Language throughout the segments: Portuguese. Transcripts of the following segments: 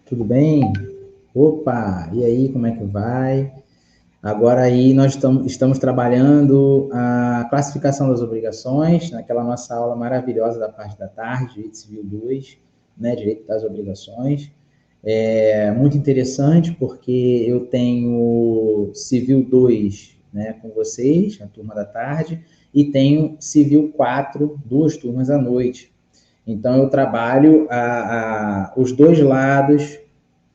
Tudo bem? Opa, e aí, como é que vai? Agora aí nós estamos trabalhando a classificação das obrigações, naquela nossa aula maravilhosa da parte da tarde, Direito Civil 2, né, Direito das Obrigações. É muito interessante porque eu tenho Civil 2, né, com vocês, na turma da tarde, e tenho Civil 4, duas turmas à noite. Então eu trabalho os dois lados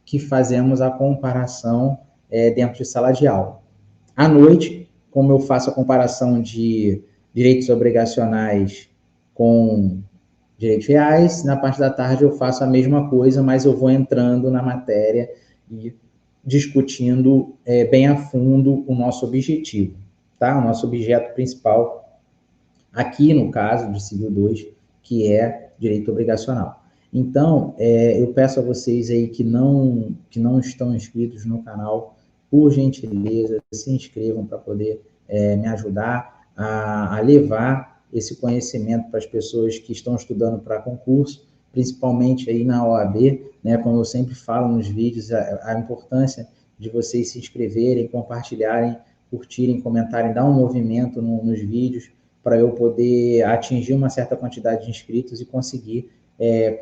que fazemos a comparação dentro de sala de aula. À noite, como eu faço a comparação de direitos obrigacionais com direitos reais, na parte da tarde eu faço a mesma coisa, mas eu vou entrando na matéria e discutindo bem a fundo o nosso objetivo, tá? O nosso objeto principal aqui no caso de Civil 2, que é direito obrigacional. Então, eu peço a vocês aí que não estão inscritos no canal, por gentileza, se inscrevam para poder me ajudar a levar esse conhecimento para as pessoas que estão estudando para concurso, principalmente aí na OAB, né, como eu sempre falo nos vídeos, a importância de vocês se inscreverem, compartilharem, curtirem, comentarem, dar um movimento nos vídeos, para eu poder atingir uma certa quantidade de inscritos e conseguir,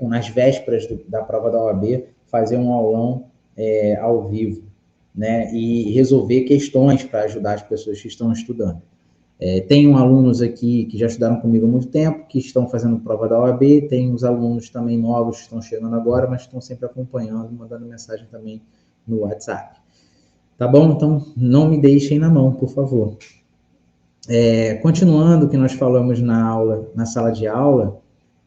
nas vésperas da prova da OAB, fazer um aulão ao vivo, né? E resolver questões para ajudar as pessoas que estão estudando. Tenho alunos aqui que já estudaram comigo há muito tempo, que estão fazendo prova da OAB, tem os alunos também novos que estão chegando agora, mas estão sempre acompanhando, mandando mensagem também no WhatsApp. Tá bom? Então, não me deixem na mão, por favor. Continuando o que nós falamos na sala de aula,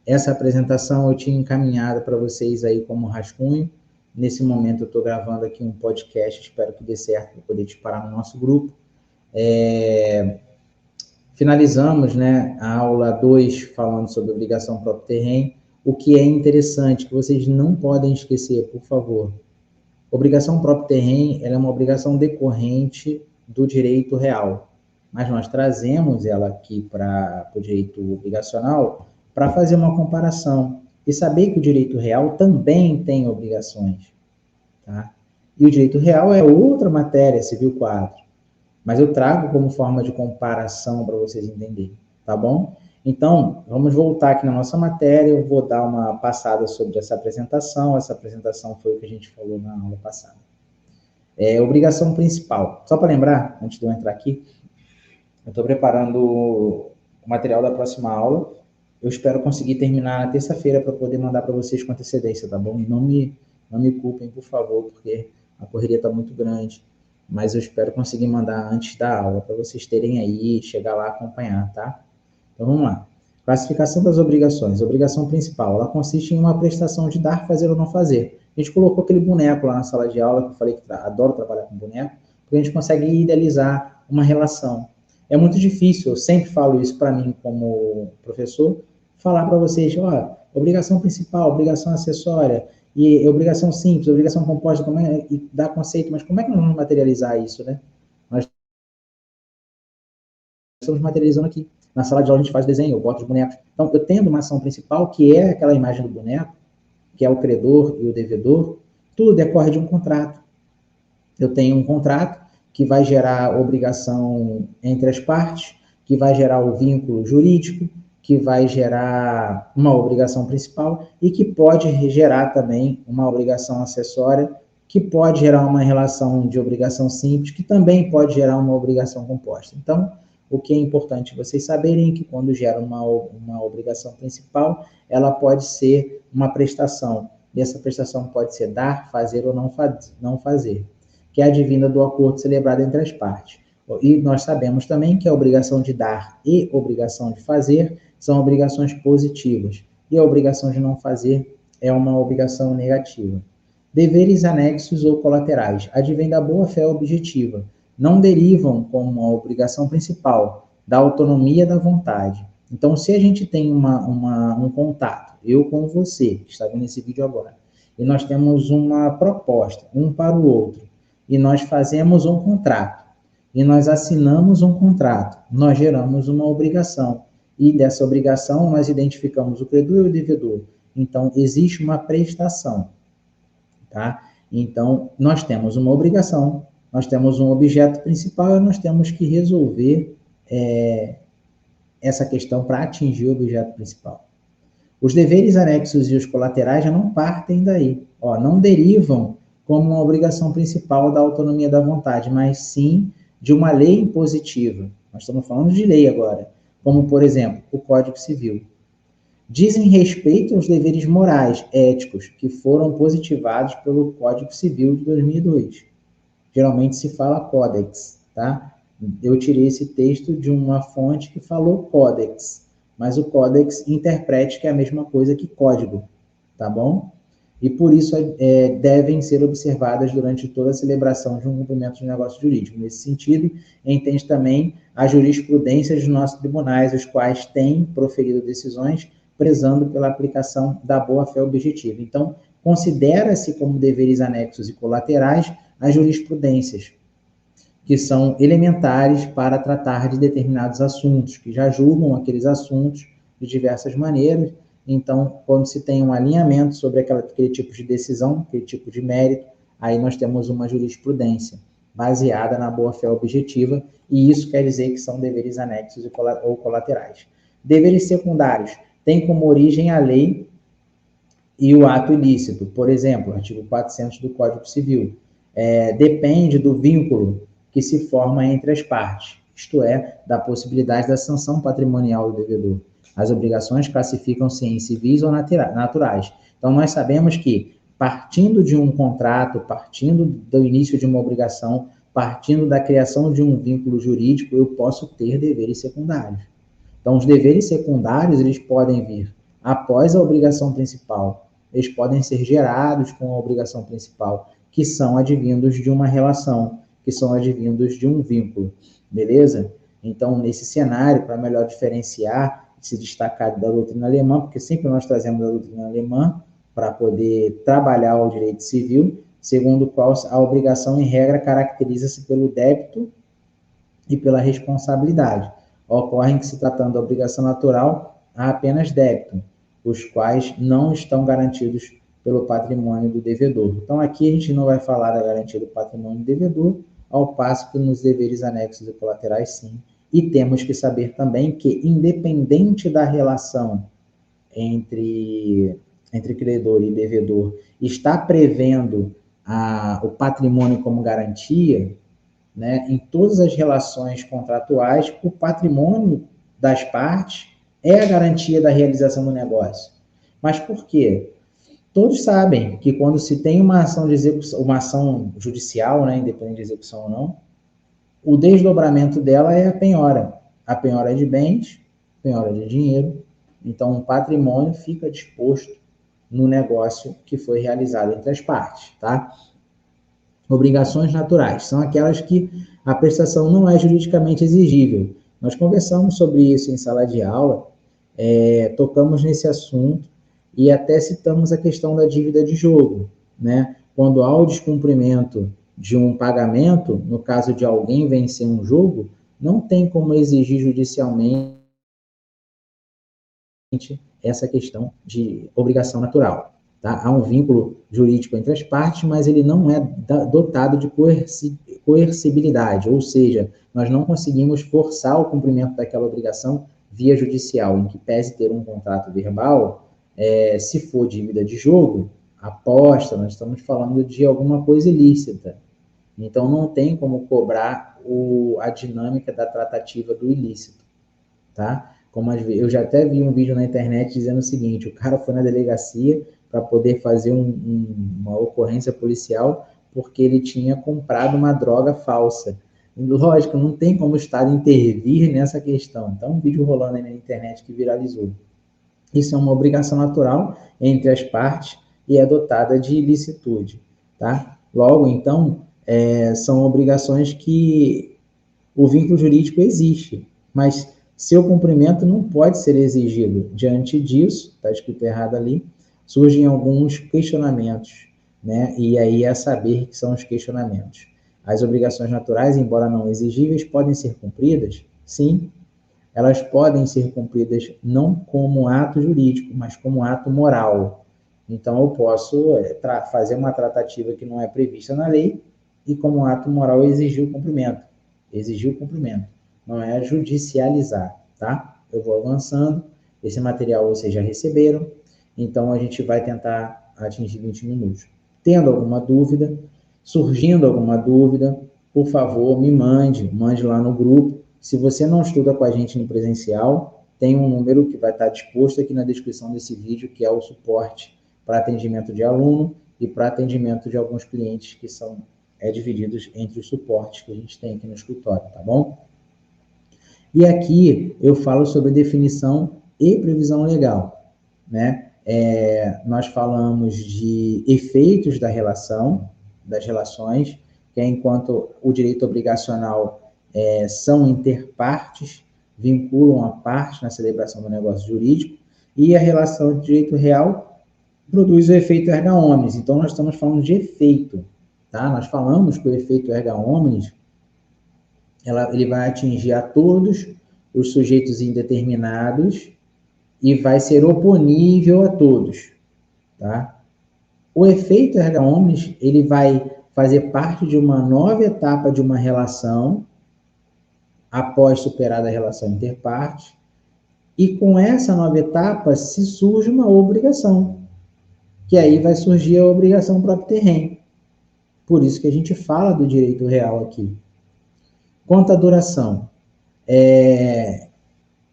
essa apresentação eu tinha encaminhado para vocês aí como rascunho. Nesse momento eu estou gravando aqui um podcast, espero que dê certo para poder disparar no nosso grupo. Finalizamos, né, a aula 2 falando sobre obrigação próprio terreno. O que é interessante, que vocês não podem esquecer, por favor. Obrigação próprio terreno, ela é uma obrigação decorrente do direito real, mas nós trazemos ela aqui para o direito obrigacional para fazer uma comparação e saber que o direito real também tem obrigações, tá? E o direito real é outra matéria, Civil 4, mas eu trago como forma de comparação para vocês entenderem, tá bom? Então, vamos voltar aqui na nossa matéria, eu vou dar uma passada sobre essa apresentação foi o que a gente falou na aula passada. Obrigação principal. Só para lembrar, antes de eu entrar aqui, eu estou preparando o material da próxima aula. Eu espero conseguir terminar na terça-feira para poder mandar para vocês com antecedência, tá bom? Não me culpem, por favor, porque a correria está muito grande. Mas eu espero conseguir mandar antes da aula, para vocês terem aí, chegar lá e acompanhar, tá? Então, vamos lá. Classificação das obrigações. Obrigação principal, ela consiste em uma prestação de dar, fazer ou não fazer. A gente colocou aquele boneco lá na sala de aula, que eu falei que adoro trabalhar com boneco, porque a gente consegue idealizar uma relação. É muito difícil, eu sempre falo isso para mim como professor, falar para vocês, ó, obrigação principal, obrigação acessória, e obrigação simples, obrigação composta, e dá conceito, mas como é que nós vamos materializar isso, né? Nós estamos materializando aqui. Na sala de aula a gente faz desenho, eu boto os bonecos. Então, eu tenho uma ação principal, que é aquela imagem do boneco, que é o credor e o devedor, tudo decorre de um contrato. Eu tenho um contrato que vai gerar obrigação entre as partes, que vai gerar o vínculo jurídico, que vai gerar uma obrigação principal e que pode gerar também uma obrigação acessória, que pode gerar uma relação de obrigação simples, que também pode gerar uma obrigação composta. Então, o que é importante vocês saberem é que quando gera uma obrigação principal, ela pode ser uma prestação. E essa prestação pode ser dar, fazer ou não fazer, que é advinda do acordo celebrado entre as partes. E nós sabemos também que a obrigação de dar e obrigação de fazer são obrigações positivas, e a obrigação de não fazer é uma obrigação negativa. Deveres anexos ou colaterais advêm da boa-fé objetiva, não derivam como a obrigação principal da autonomia da vontade. Então, se a gente tem um contato, eu com você, que está vendo esse vídeo agora, e nós temos uma proposta, um para o outro, e nós fazemos um contrato, e nós assinamos um contrato, nós geramos uma obrigação, e dessa obrigação nós identificamos o credor e o devedor. Então, existe uma prestação. tá? Então, nós temos uma obrigação, nós temos um objeto principal e nós temos que resolver essa questão para atingir o objeto principal. Os deveres anexos e os colaterais já não partem daí, não derivam como uma obrigação principal da autonomia da vontade, mas sim de uma lei impositiva. Nós estamos falando de lei agora, como, por exemplo, o Código Civil. Dizem respeito aos deveres morais, éticos, que foram positivados pelo Código Civil de 2002. Geralmente se fala Códex, tá? Eu tirei esse texto de uma fonte que falou Códex, mas o Códex interprete que é a mesma coisa que código, tá bom? E por isso devem ser observadas durante toda a celebração de um cumprimento de negócio jurídico. Nesse sentido, entende também a jurisprudência dos nossos tribunais, os quais têm proferido decisões prezando pela aplicação da boa-fé objetiva. Então, considera-se como deveres anexos e colaterais as jurisprudências, que são elementares para tratar de determinados assuntos, que já julgam aqueles assuntos de diversas maneiras. Então, quando se tem um alinhamento sobre aquele tipo de decisão, aquele tipo de mérito, aí nós temos uma jurisprudência baseada na boa-fé objetiva, e isso quer dizer que são deveres anexos ou colaterais. Deveres secundários têm como origem a lei e o ato ilícito. Por exemplo, artigo 400 do Código Civil. Depende do vínculo que se forma entre as partes, isto é, da possibilidade da sanção patrimonial do devedor. As obrigações classificam-se em civis ou naturais. Então, nós sabemos que, partindo de um contrato, partindo do início de uma obrigação, partindo da criação de um vínculo jurídico, eu posso ter deveres secundários. Então, os deveres secundários, eles podem vir após a obrigação principal, eles podem ser gerados com a obrigação principal, que são advindos de uma relação, que são advindos de um vínculo, beleza? Então, nesse cenário, para melhor diferenciar, se destacar da doutrina alemã, porque sempre nós trazemos a doutrina alemã para poder trabalhar o direito civil, segundo o qual a obrigação, em regra, caracteriza-se pelo débito e pela responsabilidade. Ocorre que, se tratando da obrigação natural, há apenas débito, os quais não estão garantidos pelo patrimônio do devedor. Então, aqui a gente não vai falar da garantia do patrimônio do devedor, ao passo que nos deveres anexos e colaterais, sim. E temos que saber também que, independente da relação entre credor e devedor, está prevendo o patrimônio como garantia, né, em todas as relações contratuais, o patrimônio das partes é a garantia da realização do negócio. Mas por quê? Todos sabem que quando se tem uma ação de execução, uma ação judicial, né, independente de execução ou não, o desdobramento dela é a penhora. A penhora de bens, penhora de dinheiro. Então, o patrimônio fica disposto no negócio que foi realizado entre as partes, tá? Obrigações naturais são aquelas que a prestação não é juridicamente exigível. Nós conversamos sobre isso em sala de aula, tocamos nesse assunto e até citamos a questão da dívida de jogo, né? Quando há o descumprimento de um pagamento, no caso de alguém vencer um jogo, não tem como exigir judicialmente essa questão de obrigação natural. Tá? Há um vínculo jurídico entre as partes, mas ele não é dotado de coercibilidade, ou seja, nós não conseguimos forçar o cumprimento daquela obrigação via judicial, em que pese ter um contrato verbal, se for dívida de jogo, aposta, nós estamos falando de alguma coisa ilícita. Então, não tem como cobrar a dinâmica da tratativa do ilícito, tá? Como eu já até vi um vídeo na internet dizendo o seguinte: o cara foi na delegacia para poder fazer uma ocorrência policial porque ele tinha comprado uma droga falsa. Lógico, não tem como o Estado intervir nessa questão. Então, um vídeo rolando aí na internet que viralizou. Isso é uma obrigação natural entre as partes e é dotada de ilicitude, tá? Logo, então, são obrigações que o vínculo jurídico existe, mas seu cumprimento não pode ser exigido. Diante disso, está escrito errado ali, surgem alguns questionamentos, né? E aí é saber que são os questionamentos. As obrigações naturais, embora não exigíveis, podem ser cumpridas? Sim, elas podem ser cumpridas não como ato jurídico, mas como ato moral. Então, eu posso fazer uma tratativa que não é prevista na lei e, como ato moral, exigir o cumprimento. Exigir o cumprimento. Não é judicializar, tá? Eu vou avançando. Esse material vocês já receberam. Então, a gente vai tentar atingir 20 minutos. Tendo alguma dúvida, surgindo alguma dúvida, por favor, me mande lá no grupo. Se você não estuda com a gente no presencial, tem um número que vai estar disposto aqui na descrição desse vídeo, que é o suporte para atendimento de aluno e para atendimento de alguns clientes que são divididos entre os suportes que a gente tem aqui no escritório, tá bom? E aqui eu falo sobre definição e previsão legal, né? Nós falamos de efeitos da relação, das relações, que é enquanto o direito obrigacional são interpartes, vinculam a parte na celebração do negócio jurídico, e a relação de direito real produz o efeito erga omnes. Então, nós estamos falando de efeito, tá? Nós falamos que o efeito erga omnes, ele vai atingir a todos os sujeitos indeterminados e vai ser oponível a todos, tá? O efeito erga omnes, ele vai fazer parte de uma nova etapa de uma relação após superada a relação interparte, e com essa nova etapa se surge uma obrigação, que aí vai surgir a obrigação próprio terreno. Por isso que a gente fala do direito real aqui. Quanto à duração,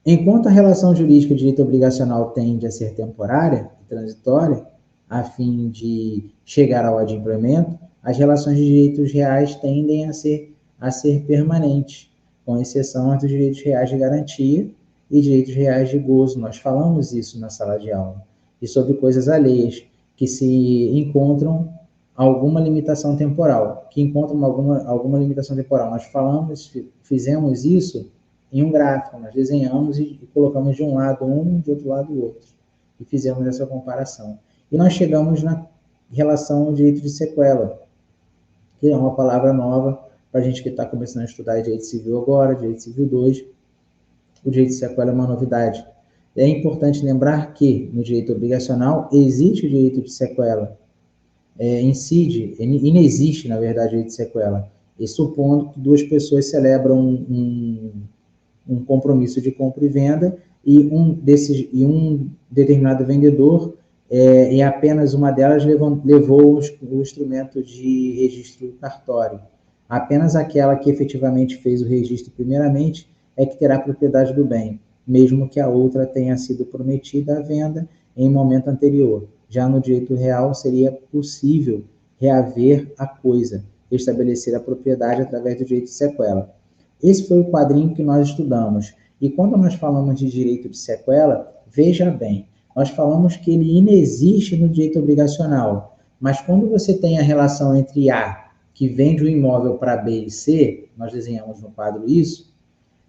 enquanto a relação jurídica de direito obrigacional tende a ser temporária e transitória, a fim de chegar ao adimplemento, as relações de direitos reais tendem a ser permanentes, com exceção dos direitos reais de garantia e direitos reais de gozo. Nós falamos isso na sala de aula. E sobre coisas alheias, que se encontram alguma limitação temporal, alguma limitação temporal. Nós fizemos isso em um gráfico, nós desenhamos e colocamos de um lado um, de outro lado o outro, e fizemos essa comparação. E nós chegamos na relação ao direito de sequela, que é uma palavra nova para a gente que está começando a estudar direito civil agora, direito civil 2, o direito de sequela é uma novidade. É importante lembrar que no direito obrigacional existe o direito de sequela, inexiste, na verdade, o direito de sequela, e supondo que duas pessoas celebram um compromisso de compra e venda e um determinado vendedor, e apenas uma delas levou o instrumento de registro cartório. Apenas aquela que efetivamente fez o registro primeiramente é que terá propriedade do bem, mesmo que a outra tenha sido prometida à venda em momento anterior. Já no direito real, seria possível reaver a coisa, estabelecer a propriedade através do direito de sequela. Esse foi o quadrinho que nós estudamos. E quando nós falamos de direito de sequela, veja bem, nós falamos que ele inexiste no direito obrigacional, mas quando você tem a relação entre A, que vende o imóvel para B e C, nós desenhamos no quadro isso,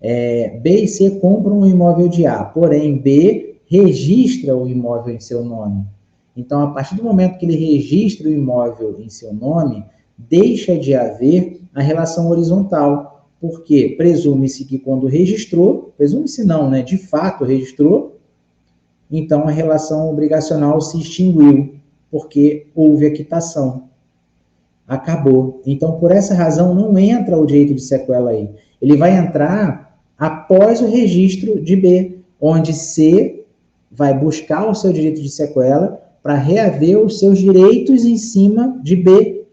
B e C compram o imóvel de A, porém B registra o imóvel em seu nome. Então, a partir do momento que ele registra o imóvel em seu nome, deixa de haver a relação horizontal, porque presume-se que quando registrou, presume-se não, né? De fato registrou, então a relação obrigacional se extinguiu, porque houve a quitação. Acabou. Então, por essa razão, não entra o direito de sequela aí. Ele vai entrar após o registro de B, onde C vai buscar o seu direito de sequela para reaver os seus direitos em cima de B.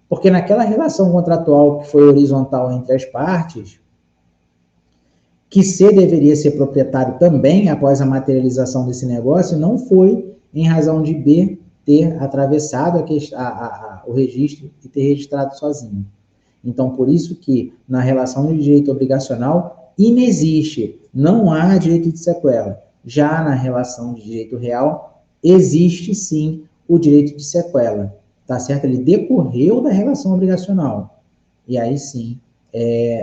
Porque naquela relação contratual que foi horizontal entre as partes, que C deveria ser proprietário também após a materialização desse negócio, não foi em razão de B ter atravessado o registro e ter registrado sozinho. Então, por isso que na relação de direito obrigacional inexiste, não há direito de sequela. Já na relação de direito real, existe sim o direito de sequela, tá certo? Ele decorreu da relação obrigacional. E aí sim,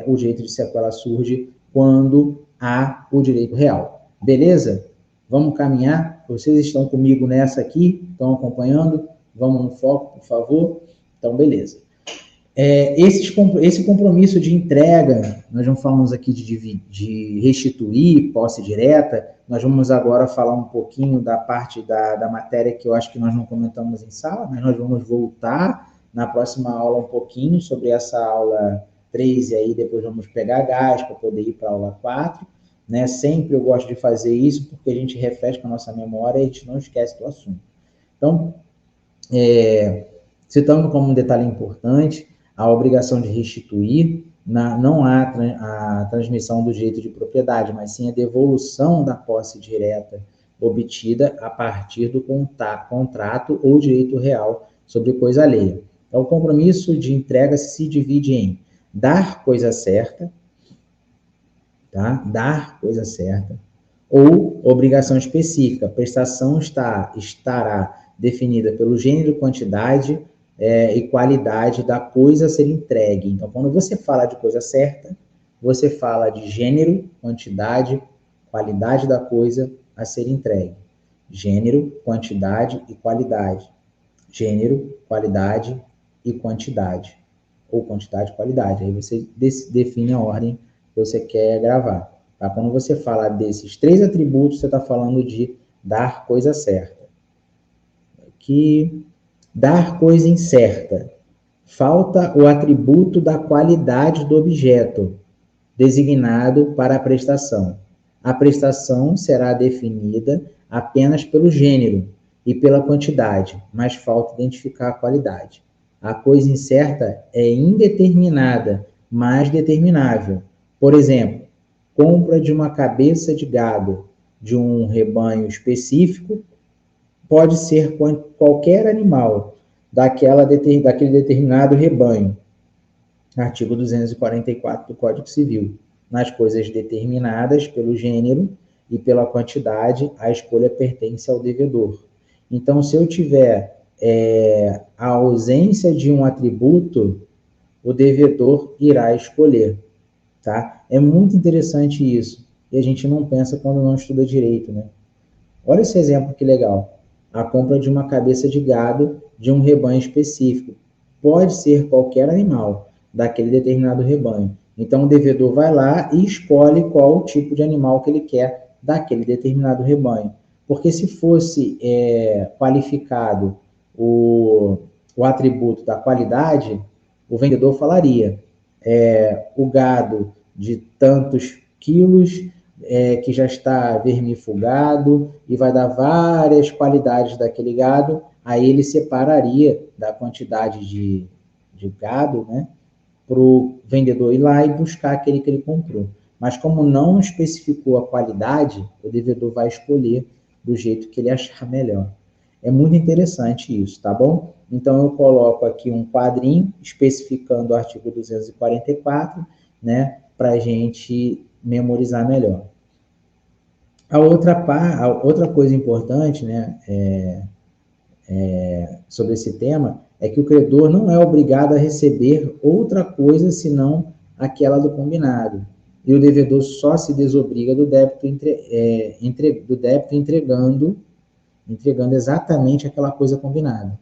o direito de sequela surge quando há o direito real. Beleza? Vamos caminhar? Vocês estão comigo nessa aqui? Estão acompanhando? Vamos no foco, por favor? Então, beleza. Esse compromisso de entrega, nós não falamos aqui de restituir posse direta, nós vamos agora falar um pouquinho da parte da matéria que eu acho que nós não comentamos em sala, mas nós vamos voltar na próxima aula um pouquinho sobre essa aula 3, e aí depois vamos pegar gás para poder ir para a aula 4, né? Sempre eu gosto de fazer isso porque a gente refresca a nossa memória e a gente não esquece do assunto. Então, citando como um detalhe importante, a obrigação de restituir, não há a transmissão do direito de propriedade, mas sim a devolução da posse direta obtida a partir do contrato ou direito real sobre coisa alheia. Então, o compromisso de entrega se divide em dar coisa certa, tá? Dar coisa certa, ou obrigação específica. A prestação estará definida pelo gênero, quantidade e qualidade da coisa a ser entregue. Então, quando você fala de coisa certa, você fala de gênero, quantidade, qualidade da coisa a ser entregue. Gênero, quantidade e qualidade. Gênero, qualidade e quantidade. Ou quantidade e qualidade. Aí você define a ordem que você quer gravar. Tá? Quando você fala desses 3 atributos, você está falando de dar coisa certa. Aqui, dar coisa incerta. Falta o atributo da qualidade do objeto designado para a prestação. A prestação será definida apenas pelo gênero e pela quantidade, mas falta identificar a qualidade. A coisa incerta é indeterminada, mas determinável. Por exemplo, compra de uma cabeça de gado de um rebanho específico pode ser qualquer animal daquele determinado rebanho. Artigo 244 do Código Civil. Nas coisas determinadas pelo gênero e pela quantidade, a escolha pertence ao devedor. Então, se eu tiver a ausência de um atributo, o devedor irá escolher. Tá? É muito interessante isso. E a gente não pensa quando não estuda direito, né? Olha esse exemplo que legal. A compra de uma cabeça de gado de um rebanho específico. Pode ser qualquer animal daquele determinado rebanho. Então, o devedor vai lá e escolhe qual o tipo de animal que ele quer daquele determinado rebanho. Porque se fosse qualificado o atributo da qualidade, o vendedor falaria, o gado de tantos quilos, que já está vermifugado e vai dar várias qualidades daquele gado, aí ele separaria da quantidade de gado, né, para o vendedor ir lá e buscar aquele que ele comprou. Mas como não especificou a qualidade, o devedor vai escolher do jeito que ele achar melhor. É muito interessante isso, tá bom? Então, eu coloco aqui um quadrinho especificando o artigo 244, né, para a gente memorizar melhor. A outra coisa importante, né, sobre esse tema é que o credor não é obrigado a receber outra coisa senão aquela do combinado. E o devedor só se desobriga do débito, entregando exatamente aquela coisa combinada.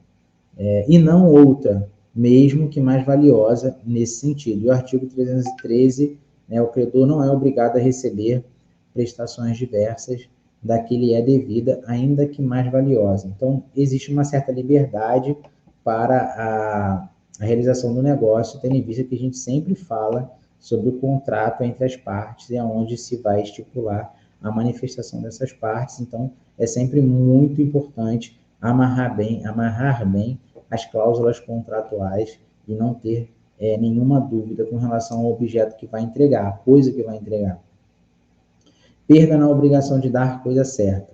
E não outra, mesmo que mais valiosa nesse sentido. E o artigo 313, né, o credor não é obrigado a receber prestações diversas da que lhe é devida, ainda que mais valiosa. Então, existe uma certa liberdade para a realização do negócio, tendo em vista que a gente sempre fala sobre o contrato entre as partes e aonde se vai estipular a manifestação dessas partes. Então, é sempre muito importante amarrar bem as cláusulas contratuais e não ter nenhuma dúvida com relação ao objeto que vai entregar, a coisa que vai entregar. Perda na obrigação de dar coisa certa.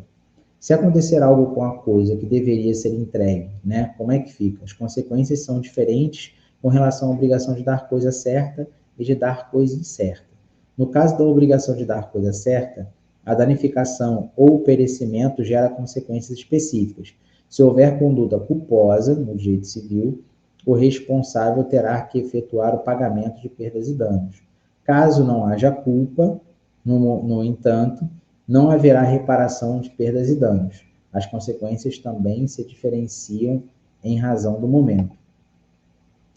Se acontecer algo com a coisa que deveria ser entregue, né, como é que fica? As consequências são diferentes com relação à obrigação de dar coisa certa e de dar coisa incerta. No caso da obrigação de dar coisa certa, a danificação ou perecimento gera consequências específicas. Se houver conduta culposa no direito civil, o responsável terá que efetuar o pagamento de perdas e danos. Caso não haja culpa, no entanto, não haverá reparação de perdas e danos. As consequências também se diferenciam em razão do momento.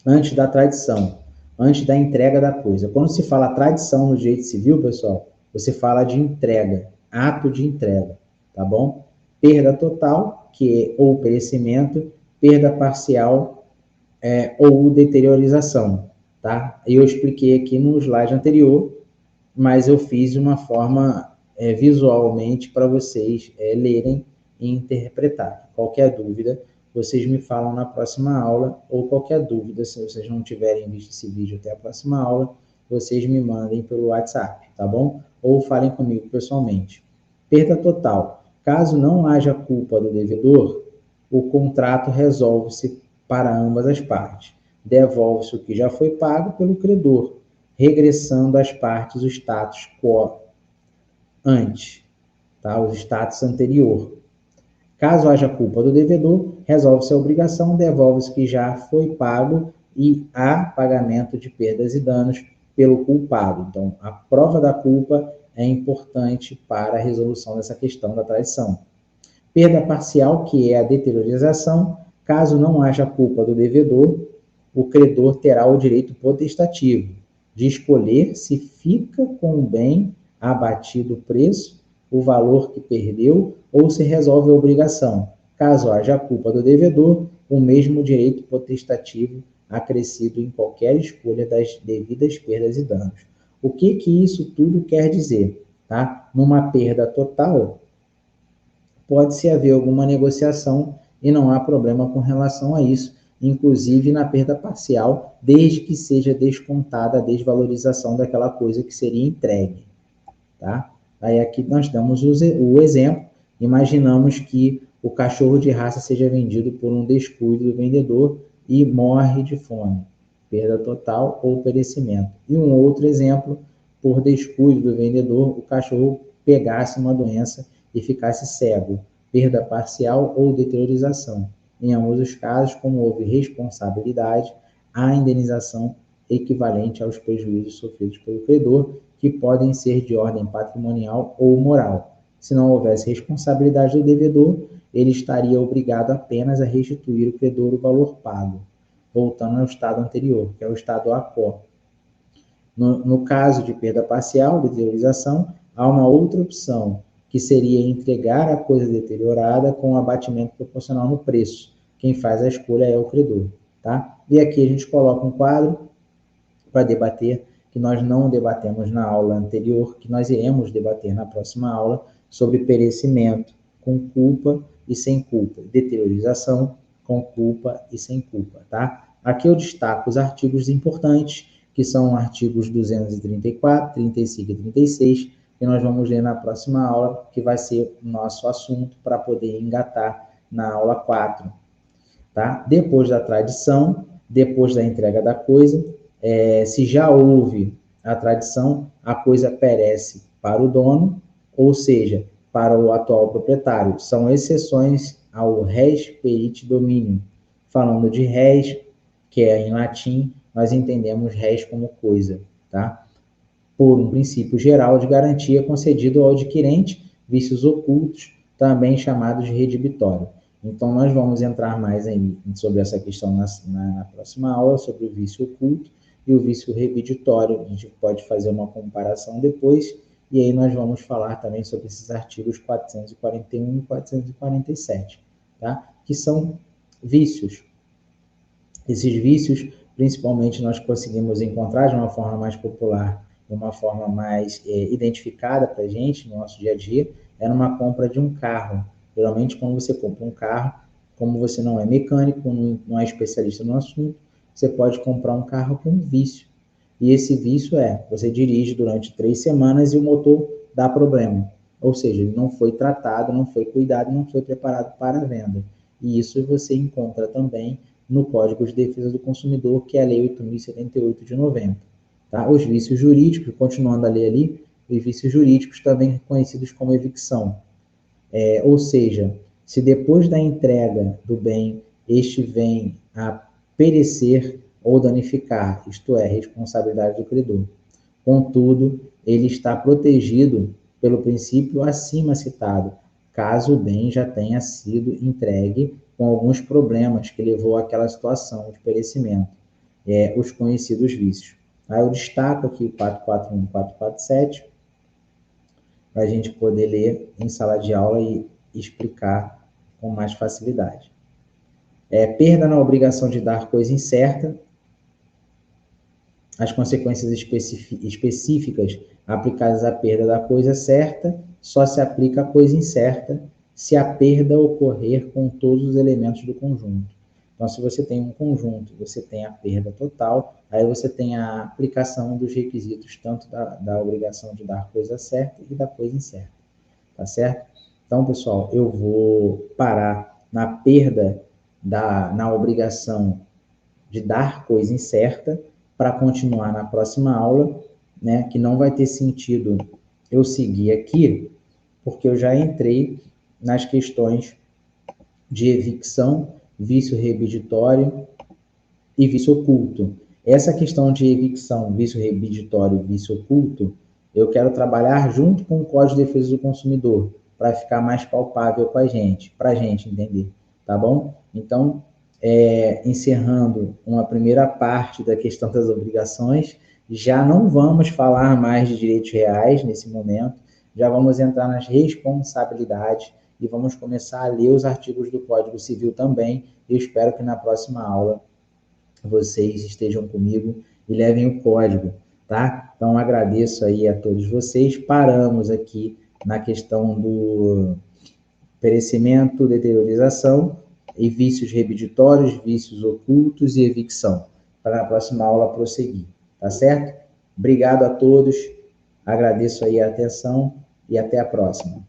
antes da tradição, antes da entrega da coisa. Quando se fala tradição no direito civil, pessoal, você fala de entrega, ato de entrega, tá bom? Perda total, que é ou perecimento, perda parcial ou deteriorização, tá? Eu expliquei aqui no slide anterior, mas eu fiz de uma forma visualmente para vocês lerem e interpretar. Qualquer dúvida, vocês me falam na próxima aula, ou qualquer dúvida, se vocês não tiverem visto esse vídeo até a próxima aula, vocês me mandem pelo WhatsApp, tá bom? Ou falem comigo pessoalmente. Perda total. Caso não haja culpa do devedor, o contrato resolve-se para ambas as partes. Devolve-se o que já foi pago pelo credor, regressando às partes o status quo ante, tá? O status anterior. Caso haja culpa do devedor, resolve-se a obrigação, devolve-se o que já foi pago e há pagamento de perdas e danos pelo culpado. Então, a prova da culpa é importante para a resolução dessa questão da traição. Perda parcial, que é a deteriorização, caso não haja culpa do devedor, o credor terá o direito potestativo de escolher se fica com o bem abatido o preço, o valor que perdeu, ou se resolve a obrigação. Caso haja culpa do devedor, o mesmo direito potestativo acrescido em qualquer escolha das devidas perdas e danos. O que isso tudo quer dizer? Tá? Numa perda total, pode-se haver alguma negociação e não há problema com relação a isso, inclusive na perda parcial, desde que seja descontada a desvalorização daquela coisa que seria entregue, tá? Aí aqui nós damos o exemplo, imaginamos que o cachorro de raça seja vendido por um descuido do vendedor e morre de fome, perda total ou perecimento. E um outro exemplo, por descuido do vendedor, o cachorro pegasse uma doença e ficasse cego, perda parcial ou deteriorização. Em ambos os casos, como houve responsabilidade, a indenização equivalente aos prejuízos sofridos pelo credor, que podem ser de ordem patrimonial ou moral. Se não houvesse responsabilidade do devedor, ele estaria obrigado apenas a restituir ao credor o valor pago, voltando ao estado anterior, que é o estado a quo. No caso de perda parcial, deteriorização, há uma outra opção, que seria entregar a coisa deteriorada com abatimento proporcional no preço. Quem faz a escolha é o credor, tá? E aqui a gente coloca um quadro para debater, que nós não debatemos na aula anterior, que nós iremos debater na próxima aula, sobre perecimento com culpa e sem culpa, deteriorização com culpa e sem culpa, tá? Aqui eu destaco os artigos importantes, que são artigos 234, 35 e 36, que nós vamos ler na próxima aula, que vai ser o nosso assunto para poder engatar na aula 4. Tá? Depois da tradição, depois da entrega da coisa, se já houve a tradição, a coisa perece para o dono, ou seja, para o atual proprietário. São exceções ao res perite dominio. Falando de res, que é em latim, nós entendemos res como coisa, tá? Por um princípio geral de garantia concedido ao adquirente, vícios ocultos, também chamados de redibitório. Então, nós vamos entrar mais aí sobre essa questão na próxima aula, sobre o vício oculto e o vício redibitório. A gente pode fazer uma comparação depois, e aí nós vamos falar também sobre esses artigos 441 e 447, tá? Que são vícios. Esses vícios, principalmente, nós conseguimos encontrar de uma forma mais popular, de uma forma mais identificada para a gente, no nosso dia a dia, é numa compra de um carro. Geralmente, quando você compra um carro, como você não é mecânico, não é especialista no assunto, você pode comprar um carro com vício. E esse vício você dirige durante 3 semanas e o motor dá problema. Ou seja, ele não foi tratado, não foi cuidado, não foi preparado para a venda. E isso você encontra também no Código de Defesa do Consumidor, que é a Lei 8.078 de 90. Tá? Os vícios jurídicos, continuando a ler ali, os vícios jurídicos também reconhecidos como evicção. Ou seja, se depois da entrega do bem, este vem a perecer ou danificar, isto é, responsabilidade do credor. Contudo, ele está protegido pelo princípio acima citado, caso o bem já tenha sido entregue com alguns problemas que levou àquela situação de perecimento. os conhecidos vícios. Aí eu destaco aqui o 441 e 447, para a gente poder ler em sala de aula e explicar com mais facilidade. Perda na obrigação de dar coisa incerta. As consequências específicas aplicadas à perda da coisa certa só se aplica à coisa incerta se a perda ocorrer com todos os elementos do conjunto. Então, se você tem um conjunto, você tem a perda total, aí você tem a aplicação dos requisitos tanto da obrigação de dar coisa certa e da coisa incerta, tá certo? Então, pessoal, eu vou parar na perda na obrigação de dar coisa incerta para continuar na próxima aula, né, que não vai ter sentido eu seguir aqui, porque eu já entrei nas questões de evicção, vício rebiditório e vício oculto. Essa questão de evicção, vício rebiditório e vício oculto, eu quero trabalhar junto com o Código de Defesa do Consumidor, para ficar mais palpável para a gente entender, tá bom? Então, encerrando uma primeira parte da questão das obrigações, já não vamos falar mais de direitos reais nesse momento, já vamos entrar nas responsabilidades e vamos começar a ler os artigos do Código Civil também. Eu espero que na próxima aula vocês estejam comigo e levem o código, tá? Então, agradeço aí a todos vocês. Paramos aqui na questão do perecimento, deteriorização e vícios rebiditórios, vícios ocultos e evicção, para na próxima aula prosseguir, tá certo? Obrigado a todos, agradeço aí a atenção e até a próxima.